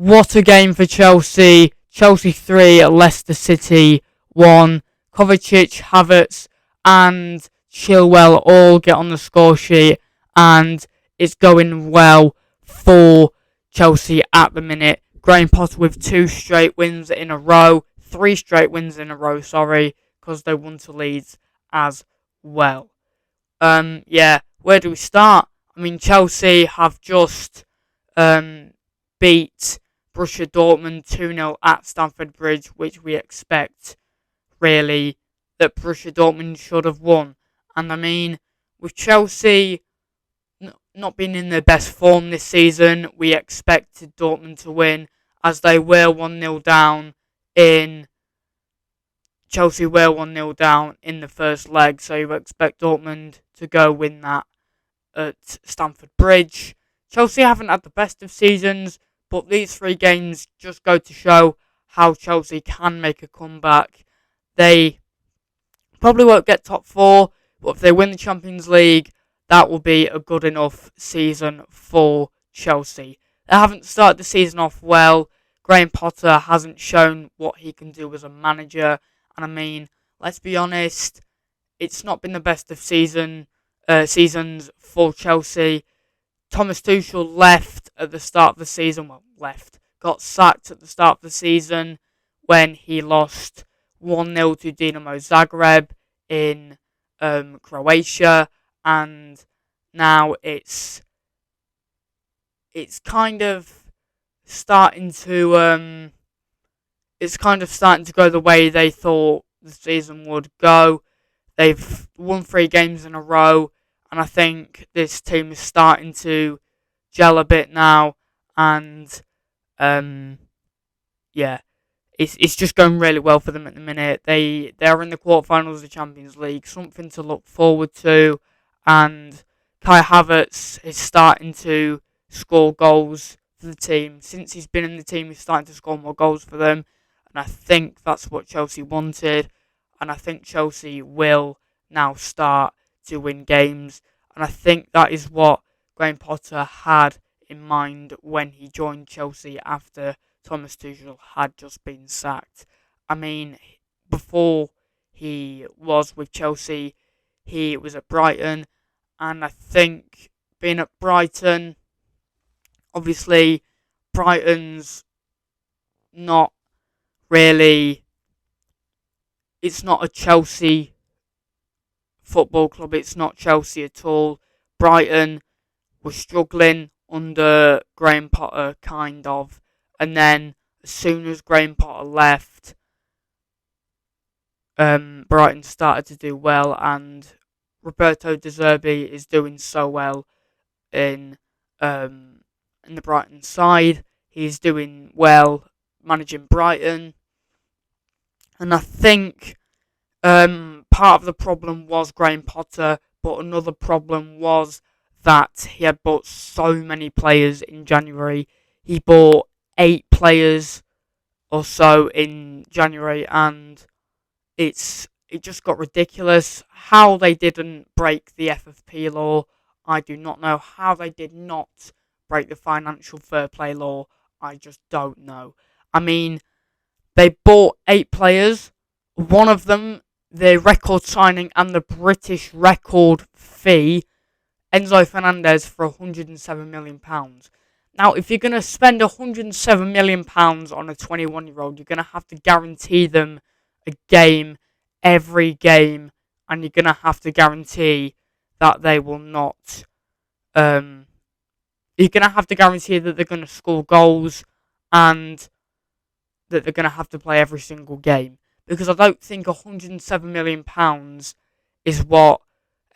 What a game for Chelsea. Chelsea 3, Leicester City 1. Kovacic, Havertz and Chilwell all get on the score sheet, and it's going well for Chelsea at the minute. Graham Potter with 2 straight wins in a row. 3 straight wins in a row, because they won to Leeds as well. Where do we start? I mean, Chelsea have just beat Borussia Dortmund 2-0 at Stamford Bridge, which we expect, really, that Borussia Dortmund should have won. And I mean, with Chelsea not being in their best form this season, we expected Dortmund to win, as they were 1-0 down in... Chelsea were 1-0 down in the first leg, so you expect Dortmund to go win that at Stamford Bridge. Chelsea haven't had the best of seasons, but these 3 games just go to show how Chelsea can make a comeback. They probably won't get top 4, but if they win the Champions League, that will be a good enough season for Chelsea. They haven't started the season off well. Graham Potter hasn't shown what he can do as a manager. And I mean, let's be honest, it's not been the best of seasons for Chelsea. Thomas Tuchel left at the start of the season. Got sacked at the start of the season when he lost 1-0 to Dinamo Zagreb in Croatia, and now it's kind of starting to go the way they thought the season would go. They've won 3 games in a row, and I think this team is starting to gel a bit now, and it's just going really well for them at the minute. They're in the quarterfinals of the Champions League, something to look forward to, and Kai Havertz is starting to score goals for the team. Since he's been in the team, he's starting to score more goals for them, and I think that's what Chelsea wanted, and I think Chelsea will now start to win games, and I think that is what Graham Potter had in mind when he joined Chelsea after Thomas Tuchel had just been sacked. I mean, before he was with Chelsea, he was at Brighton, and I think being at Brighton, obviously, Brighton's not really... It's not a Chelsea football club. It's not Chelsea at all. Brighton was struggling under Graham Potter, kind of. And then, as soon as Graham Potter left, Brighton started to do well, and Roberto De Zerbi is doing so well in the Brighton side. He's doing well managing Brighton, and I think part of the problem was Graham Potter, but another problem was that he had bought so many players in January. He bought 8 players or so in January, and it just got ridiculous. How they didn't break the FFP law, I do not know. How they did not break the financial fair play law, I just don't know. I mean, they bought 8 players. One of them, the record signing and the British record fee, Enzo Fernandez, for £107 million. Now, if you're going to spend £107 million on a 21-year-old, you're going to have to guarantee them a game every game, and you're going to have to guarantee that they will not... you're going to have to guarantee that they're going to score goals, and that they're going to have to play every single game. Because I don't think £107 million is what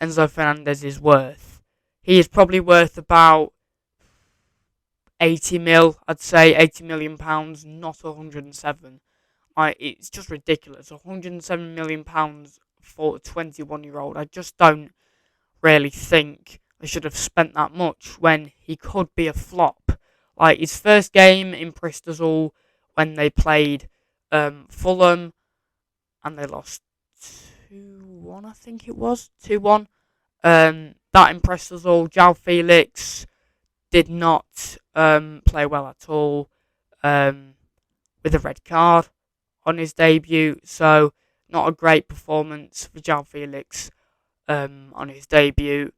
Enzo Fernandez is worth. He is probably worth about 80 mil, I'd say, £80 million, not 107. It's just ridiculous. £107 million for a 21-year-old. I just don't really think they should have spent that much when he could be a flop. Like, his first game impressed us all when they played Fulham, and they lost 2-1, I think it was. 2-1. That impressed us all. João Felix did not play well at all. with a red card on his debut. So not a great performance for João Felix on his debut.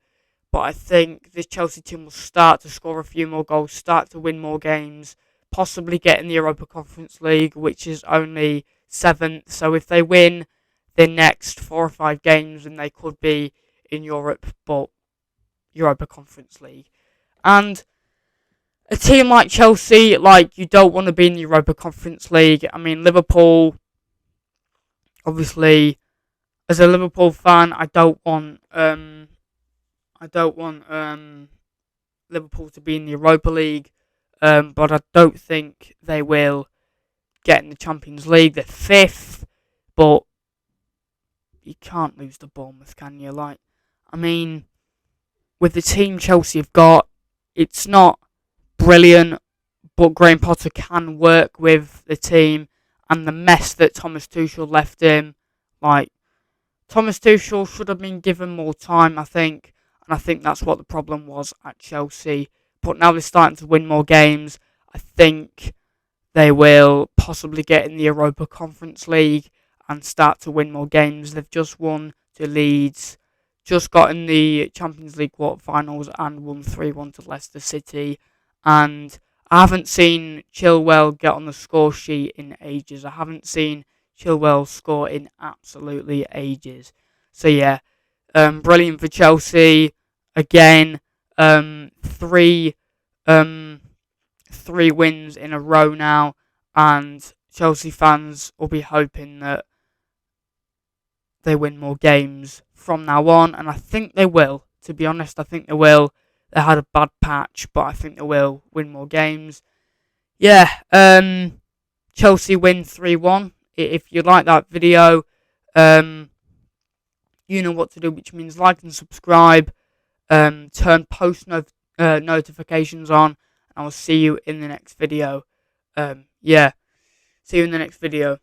But I think this Chelsea team will start to score a few more goals, start to win more games, possibly get in the Europa Conference League, which is only 7th. So if they win their next 4 or 5 games, then they could be in Europe, but Europa Conference League. And a team like Chelsea, like, you don't want to be in the Europa Conference League. I mean, Liverpool, obviously, as a Liverpool fan, I don't want Liverpool to be in the Europa League, but I don't think they will get in the Champions League. They're 5th, but you can't lose to Bournemouth, can you? Like, I mean, with the team Chelsea have got, it's not brilliant, but Graham Potter can work with the team and the mess that Thomas Tuchel left him. Like, Thomas Tuchel should have been given more time, I think, and I think that's what the problem was at Chelsea. But now they're starting to win more games. I think they will possibly get in the Europa Conference League and start to win more games. They've just won to Leeds, just got in the Champions League quarterfinals and won 3-1 to Leicester City. And I haven't seen Chilwell get on the score sheet in ages. I haven't seen Chilwell score in absolutely ages. So yeah, brilliant for Chelsea. Again, three wins in a row now, and Chelsea fans will be hoping that they win more games from now on, and I think they will. To be honest, I think they will. They had a bad patch, but I think they will win more games. Yeah, Chelsea win 3-1. If you like that video, you know what to do, which means like and subscribe, turn post notifications on, and I will see you in the next video. See you in the next video.